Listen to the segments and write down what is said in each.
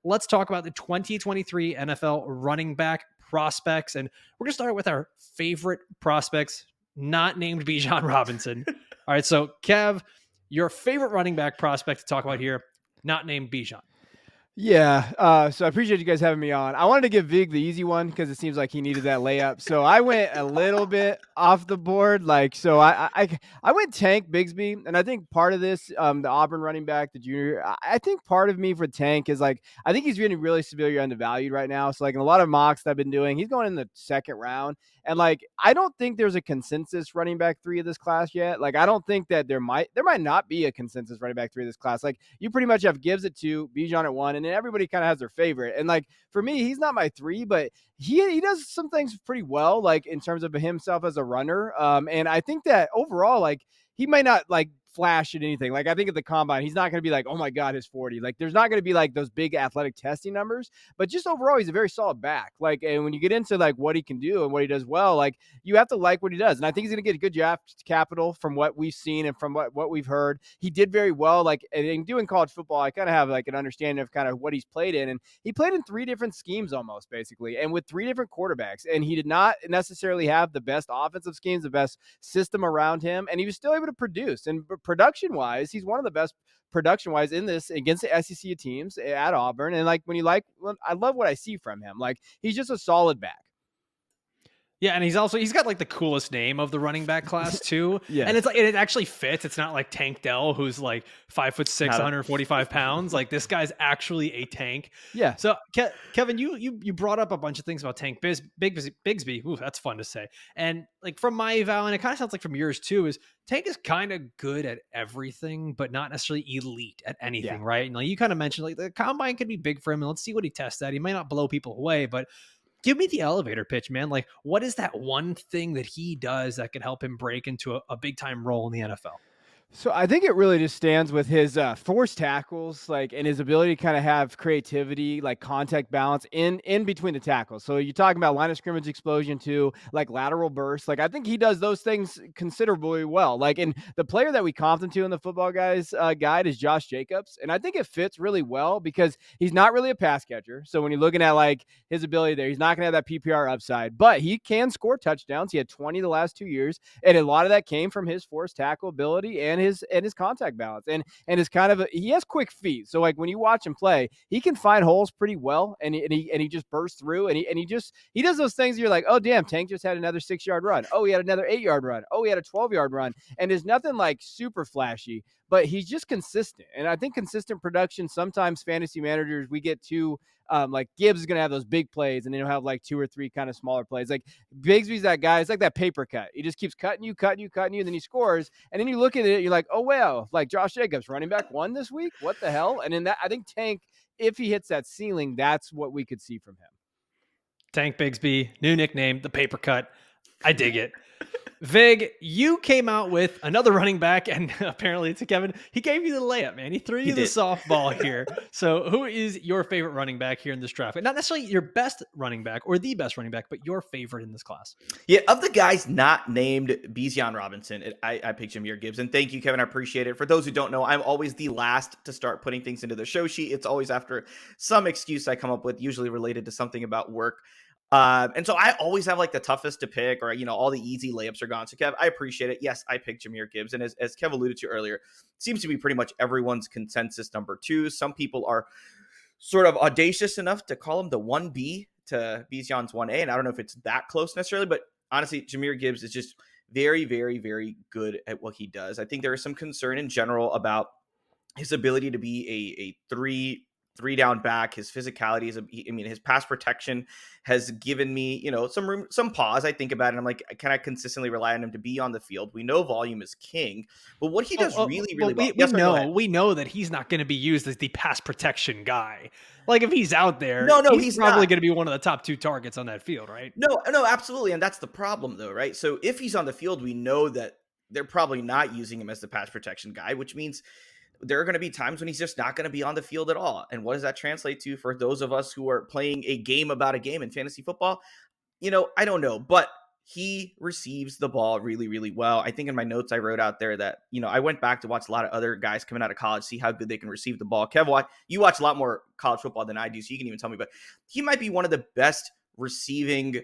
let's talk about the 2023 NFL running back prospects. And we're going to start with our favorite prospects, not named Bijan Robinson. All right. So, Kev, your favorite running back prospect to talk about here, not named Bijan. Yeah, so I appreciate you guys having me on. I wanted to give Vig the easy one because it seems like he needed that layup. So I went a little bit off the board. So I went Tank Bigsby, and I think part of this, the Auburn running back, the junior, I think part of me for Tank is like I think he's getting really severely undervalued right now. So like in a lot of mocks that I've been doing, he's going in the second round. And like I don't think there's a consensus running back 3 of this class yet. Like I don't think that there might not be a consensus running back 3 of this class. Like you pretty much have Gibbs at 2, Bijan at 1, and then everybody kind of has their favorite. And like for me, he's not my 3, but he does some things pretty well, like in terms of himself as a runner. And I think that overall, like he might not like flash at anything. Like I think at the combine, he's not going to be like, oh my God, his 40. Like there's not going to be like those big athletic testing numbers, but just overall, he's a very solid back. Like, and when you get into like what he can do and what he does well, like you have to like what he does. And I think he's going to get a good draft capital from what we've seen and from what we've heard. He did very well. Like in doing college football, I kind of have like an understanding of kind of what he's played in. And he played in 3 different schemes almost basically, and with 3 different quarterbacks. And he did not necessarily have the best offensive schemes, the best system around him. And he was still able to produce. And production wise, he's one of the best production wise in this against the SEC teams at Auburn. And like when you I love what I see from him. Like he's just a solid back. Yeah, and he's got like the coolest name of the running back class too. Yeah. And it actually fits. It's not like Tank Dell, who's like 5'6", 145 pounds. Like this guy's actually a tank. Yeah. So Kevin, you brought up a bunch of things about Tank Bigsby. Ooh, that's fun to say. And like from my eval, and it kind of sounds like from yours too, is Tank is kind of good at everything, but not necessarily elite at anything, right? And like you kind of mentioned, like the combine could be big for him, and let's see what he tests at. He might not blow people away, but give me the elevator pitch, man. Like, what is that one thing that he does that could help him break into a big time role in the NFL? So I think it really just stands with his forced tackles, like, and his ability to kind of have creativity, like contact balance in between the tackles. So you're talking about line of scrimmage explosion to like lateral bursts. Like I think he does those things considerably well. Like, and the player that we comped him to in the Football Guys guide is Josh Jacobs, and I think it fits really well because he's not really a pass catcher. So when you're looking at like his ability there, he's not going to have that PPR upside, but he can score touchdowns. He had 20 the last 2 years, and a lot of that came from his forced tackle ability and his contact balance and his kind of he has quick feet. So like when you watch him play, he can find holes pretty well, and he just bursts through, and he does those things you're like, oh damn, Tank just had another 6-yard run. Oh, he had another 8-yard run. Oh, he had a 12-yard run. And there's nothing like super flashy, but he's just consistent. And I think consistent production, sometimes fantasy managers, we get too like Gibbs is going to have those big plays, and then he'll have like 2 or 3 kind of smaller plays. Like Bigsby's that guy. It's like that paper cut. He just keeps cutting you, and then he scores. And then you look at it, you're like, oh, wow, like Josh Jacobs, running back 1 this week? What the hell? And in that, I think Tank, if he hits that ceiling, that's what we could see from him. Tank Bigsby, new nickname, the paper cut. I dig it. Vig, you came out with another running back, and apparently to Kevin, he gave you the layup, man. He threw you the softball here. So who is your favorite running back here in this draft? And not necessarily your best running back or the best running back, but your favorite in this class. Yeah, of the guys not named Bijan Robinson, I picked Jahmyr Gibbs. And thank you, Kevin. I appreciate it. For those who don't know, I'm always the last to start putting things into the show sheet. It's always after some excuse I come up with, usually related to something about work. And so I always have like the toughest to pick, or, all the easy layups are gone. So Kev, I appreciate it. Yes, I picked Jahmyr Gibbs. And as Kev alluded to earlier, seems to be pretty much everyone's consensus number 2. Some people are sort of audacious enough to call him the 1B to Bijan's 1A. And I don't know if it's that close necessarily, but honestly, Jahmyr Gibbs is just very, very, very good at what he does. I think there is some concern in general about his ability to be a three down back. His physicality is, his pass protection has given me, some pause. I think about it. And I'm like, can I consistently rely on him to be on the field? We know volume is king, but what he does really well. We know that he's not going to be used as the pass protection guy. Like if he's out there, he's probably going to be one of the top 2 targets on that field, right? No, absolutely. And that's the problem though, right? So if he's on the field, we know that they're probably not using him as the pass protection guy, which means there are going to be times when he's just not going to be on the field at all. And what does that translate to for those of us who are playing a game about a game in fantasy football? I don't know, but he receives the ball really, really well. I think in my notes I wrote out there that, I went back to watch a lot of other guys coming out of college, see how good they can receive the ball. Kev, you watch a lot more college football than I do, so you can even tell me, but he might be one of the best receiving,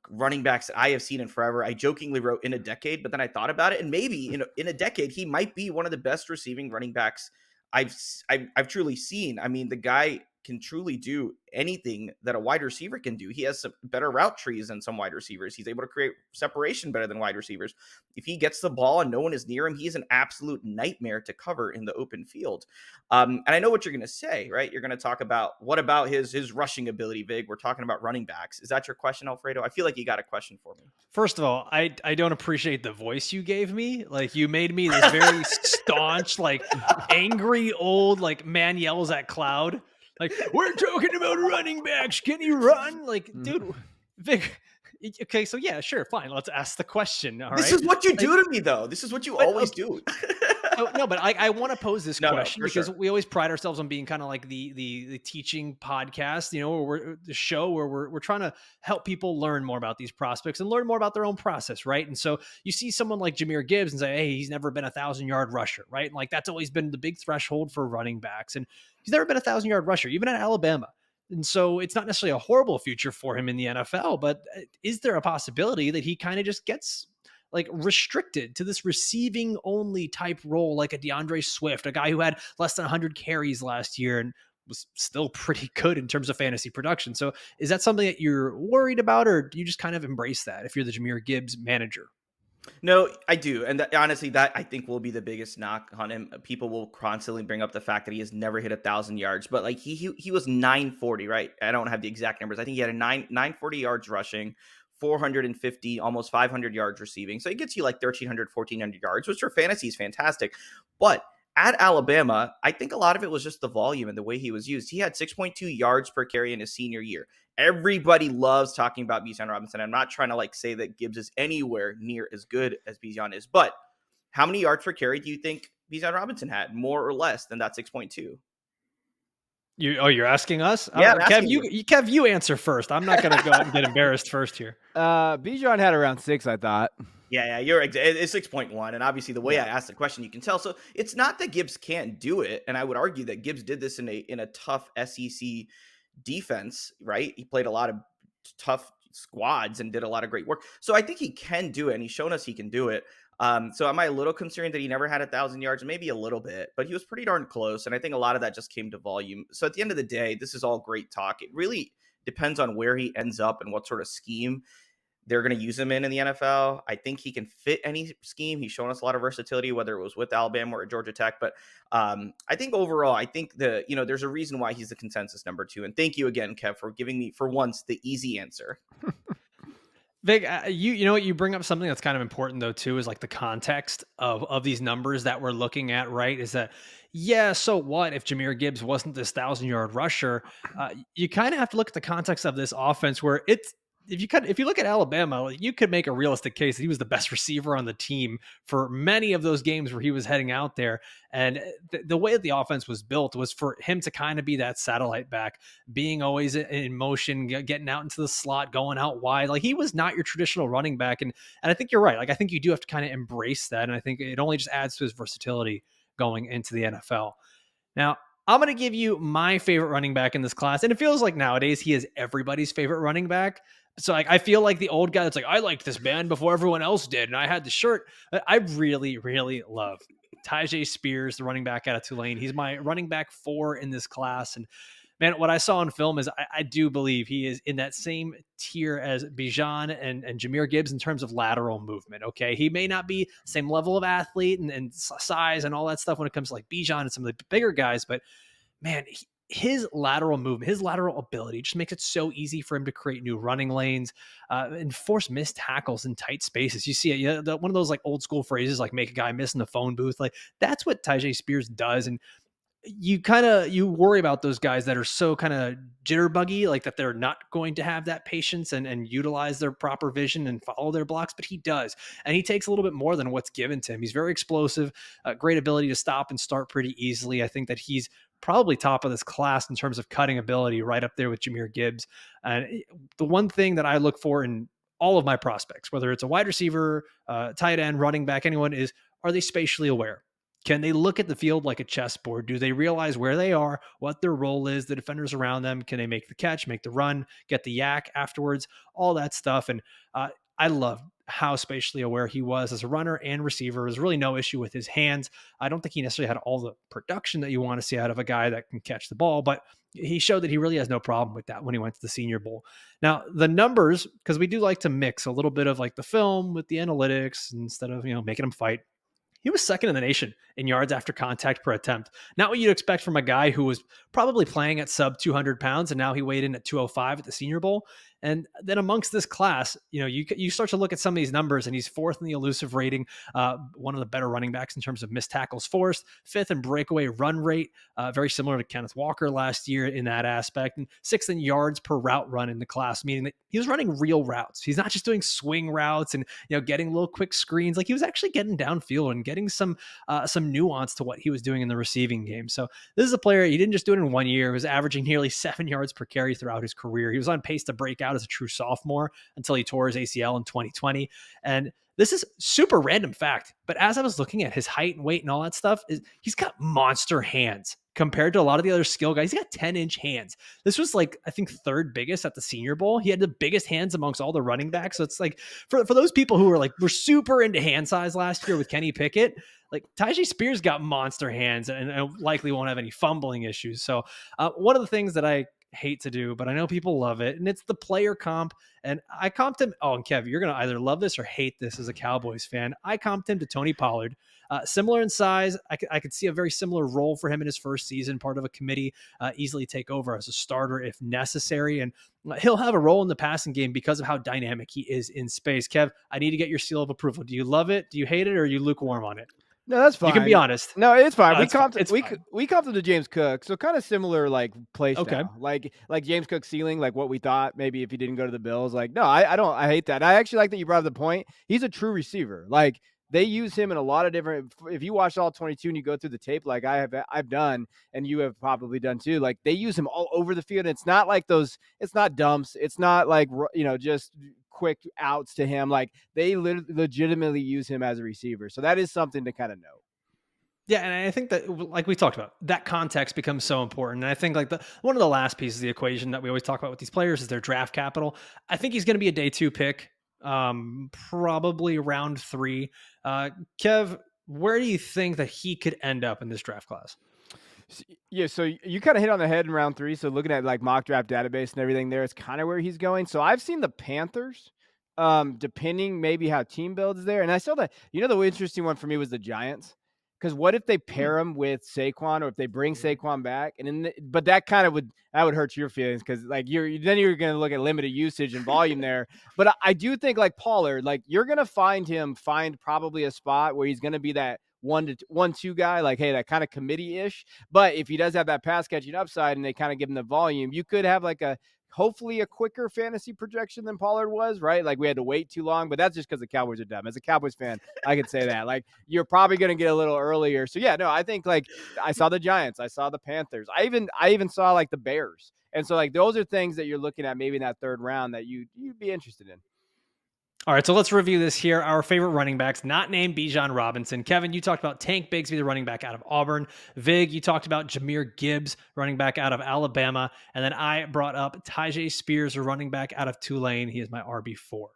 running backs that I have seen in forever. I jokingly wrote in a decade, but then I thought about it, and maybe in a decade, he might be one of the best receiving running backs I've truly seen. I mean, the guy can truly do anything that a wide receiver can do. He has some better route trees than some wide receivers. He's able to create separation better than wide receivers. If he gets the ball and no one is near him, he's an absolute nightmare to cover in the open field. And I know what you're going to say, right? You're going to talk about, what about his rushing ability, Vig? We're talking about running backs. Is that your question, Alfredo? I feel like you got a question for me. First of all, I don't appreciate the voice you gave me. Like, you made me this very staunch, like angry old, like man yells at cloud. Like, we're talking about running backs. Can you run? Like, dude, Vic. Okay, so yeah, sure, fine. Let's ask the question. All right. This is what you do to me, though. This is what you always do. No, but I want to pose this question because sure. we always pride ourselves on being kind of like the teaching podcast, where we're the show where we're trying to help people learn more about these prospects and learn more about their own process, right? And so you see someone like Jahmyr Gibbs and say, hey, he's never been 1,000-yard rusher, right? And like that's always been the big threshold for running backs, and he's never been 1,000-yard rusher, even at Alabama. And so it's not necessarily a horrible future for him in the NFL, but is there a possibility that he kind of just gets like restricted to this receiving only type role, like a DeAndre Swift, a guy who had less than 100 carries last year and was still pretty good in terms of fantasy production? So is that something that you're worried about, or do you just kind of embrace that if you're the Jahmyr Gibbs manager? No, I do. And honestly, that I think will be the biggest knock on him. People will constantly bring up the fact that he has never hit 1,000 yards, but like he was 940, right? I don't have the exact numbers. I think he had a 940 yards rushing, 450, almost 500 yards receiving. So it gets you like 1,300, 1,400 yards, which for fantasy is fantastic. But at Alabama, I think a lot of it was just the volume and the way he was used. He had 6.2 yards per carry in his senior year. Everybody loves talking about Bijan Robinson. I'm not trying to like say that Gibbs is anywhere near as good as Bijan is, but how many yards per carry do you think Bijan Robinson had, more or less than that 6.2? You're asking us? Yeah, Kev, you answer first. I'm not going to go out and get embarrassed first here. Bijan had around 6, I thought. Yeah, it's 6.1. And obviously the way I asked the question, you can tell. So it's not that Gibbs can't do it. And I would argue that Gibbs did this in a tough SEC defense, right? He played a lot of tough squads and did a lot of great work. So I think he can do it, and he's shown us he can do it. So am I a little concerned that he never had 1,000 yards? Maybe a little bit, but he was pretty darn close. And I think a lot of that just came to volume. So at the end of the day, this is all great talk. It really depends on where he ends up and what sort of scheme they're going to use him in the NFL. I think he can fit any scheme. He's shown us a lot of versatility, whether it was with Alabama or Georgia Tech. But I think overall, I think there's a reason why he's the consensus number 2. And thank you again, Kev, for giving me, for once, the easy answer. Vic, you bring up something that's kind of important though too, is like the context of these numbers that we're looking at, right? Is that, yeah, so what if Jahmyr Gibbs wasn't this 1,000-yard rusher? You kind of have to look at the context of this offense, where if you look at Alabama, you could make a realistic case that he was the best receiver on the team for many of those games where he was heading out there. And the way that the offense was built was for him to kind of be that satellite back, being always in motion, getting out into the slot, going out wide. Like, he was not your traditional running back. And I think you're right. Like, I think you do have to kind of embrace that. And I think it only just adds to his versatility going into the NFL. Now, I'm going to give you my favorite running back in this class. And it feels like nowadays he is everybody's favorite running back. So I feel like the old guy that's like, I liked this band before everyone else did, and I had the shirt. I really, really love Tyjae Spears, the running back out of Tulane. He's my running back 4 in this class. And man, what I saw on film is I do believe he is in that same tier as Bijan and Jahmyr Gibbs in terms of lateral movement. Okay. He may not be same level of athlete and size and all that stuff when it comes to like Bijan and some of the bigger guys, but man, his lateral movement, his lateral ability just makes it so easy for him to create new running lanes and force missed tackles in tight spaces. You see it, one of those like old school phrases, like make a guy miss in the phone booth. Like, that's what Tyjae Spears does. And you worry about those guys that are so kind of jitterbuggy, like that they're not going to have that patience and utilize their proper vision and follow their blocks, but he does. And he takes a little bit more than what's given to him. He's very explosive, great ability to stop and start pretty easily. I think that he's probably top of this class in terms of cutting ability, right up there with Jahmyr Gibbs. And the one thing that I look for in all of my prospects, whether it's a wide receiver, tight end, running back, anyone, are they spatially aware? Can they look at the field like a chessboard? Do they realize where they are, what their role is, the defenders around them? Can they make the catch, make the run, get the yak afterwards, all that stuff? And I love how spatially aware he was as a runner and receiver. There's really no issue with his hands. I don't think he necessarily had all the production that you want to see out of a guy that can catch the ball, but he showed that he really has no problem with that when he went to the Senior Bowl. Now, the numbers, because we do like to mix a little bit of like the film with the analytics instead of, making them fight. He was second in the nation in yards after contact per attempt. Not what you'd expect from a guy who was probably playing at sub 200 pounds, and now he weighed in at 205 at the Senior Bowl. And then amongst this class, you start to look at some of these numbers, and he's fourth in the elusive rating, one of the better running backs in terms of missed tackles forced, fifth in breakaway run rate, very similar to Kenneth Walker last year in that aspect, and sixth in yards per route run in the class, meaning that he was running real routes. He's not just doing swing routes and getting little quick screens. Like, he was actually getting downfield and getting some nuance to what he was doing in the receiving game. So this is a player, he didn't just do it in 1 year. He was averaging nearly 7 yards per carry throughout his career. He was on pace to break out as a true sophomore until he tore his ACL in 2020. And this is super random fact, but as I was looking at his height and weight and all that stuff, he's got monster hands compared to a lot of the other skill guys. He's got 10-inch hands. This was like, I think, third biggest at the Senior Bowl. He had the biggest hands amongst all the running backs. So it's like, for those people who were super into hand size last year with Kenny Pickett, like, Tyjae Spears got monster hands and likely won't have any fumbling issues. So one of the things that I hate to do, but I know people love it, and it's the player comp. And I comped him. Oh, and Kev, you're going to either love this or hate this as a Cowboys fan. I comped him to Tony Pollard. Similar in size. I could see a very similar role for him in his first season, part of a committee, easily take over as a starter if necessary. And he'll have a role in the passing game because of how dynamic he is in space. Kev, I need to get your seal of approval. Do you love it? Do you hate it? Or are you lukewarm on it? No, that's fine. You can be honest. No, it's fine. No, we comped him to James Cook, so kind of similar like play style. Okay. Like James Cook's ceiling, like what we thought maybe if he didn't go to the Bills. Like, no, I hate that. I actually like that you brought up the point. He's a true receiver. Like, they use him in a lot of different. If you watch all 22 and you go through the tape, like I've done, and you have probably done too. Like, they use him all over the field. And it's not like those. It's not dumps. It's not like just quick outs to him. Like, they legitimately use him as a receiver. So that is something to kind of know. Yeah, and I think that, like we talked about, that context becomes so important. And I think like one of the last pieces of the equation that we always talk about with these players is their draft capital. I think he's going to be a day 2 pick, probably round 3. Kev, where do you think that he could end up in this draft class? Yeah, so you kind of hit on the head in round 3. So looking at like mock draft database and everything there, it's kind of where he's going. So I've seen the Panthers, depending maybe how team builds there. And I saw that, the interesting one for me was the Giants. Because what if they pair him with Saquon, or if they bring Saquon back, but that kind of would hurt your feelings, because like you're going to look at limited usage and volume there. But I do think like Pollard, like you're going to find probably a spot where he's going to be that 1-2 guy, like, hey, that kind of committee-ish. But if he does have that pass catching upside and they kind of give him the volume, you could have like hopefully a quicker fantasy projection than Pollard was, right? Like, we had to wait too long, but that's just because the Cowboys are dumb. As a Cowboys fan, I could say that. Like, you're probably going to get a little earlier. So yeah, no, I think like I saw the Giants, I saw the Panthers, I even saw like the Bears. And so like those are things that you're looking at maybe in that third round that you'd be interested in. All right, so let's review this here. Our favorite running backs, not named Bijan Robinson. Kevin, you talked about Tank Bigsby, the running back out of Auburn. Vig, you talked about Jahmyr Gibbs, running back out of Alabama. And then I brought up Tyjae Spears, a running back out of Tulane. He is my RB4.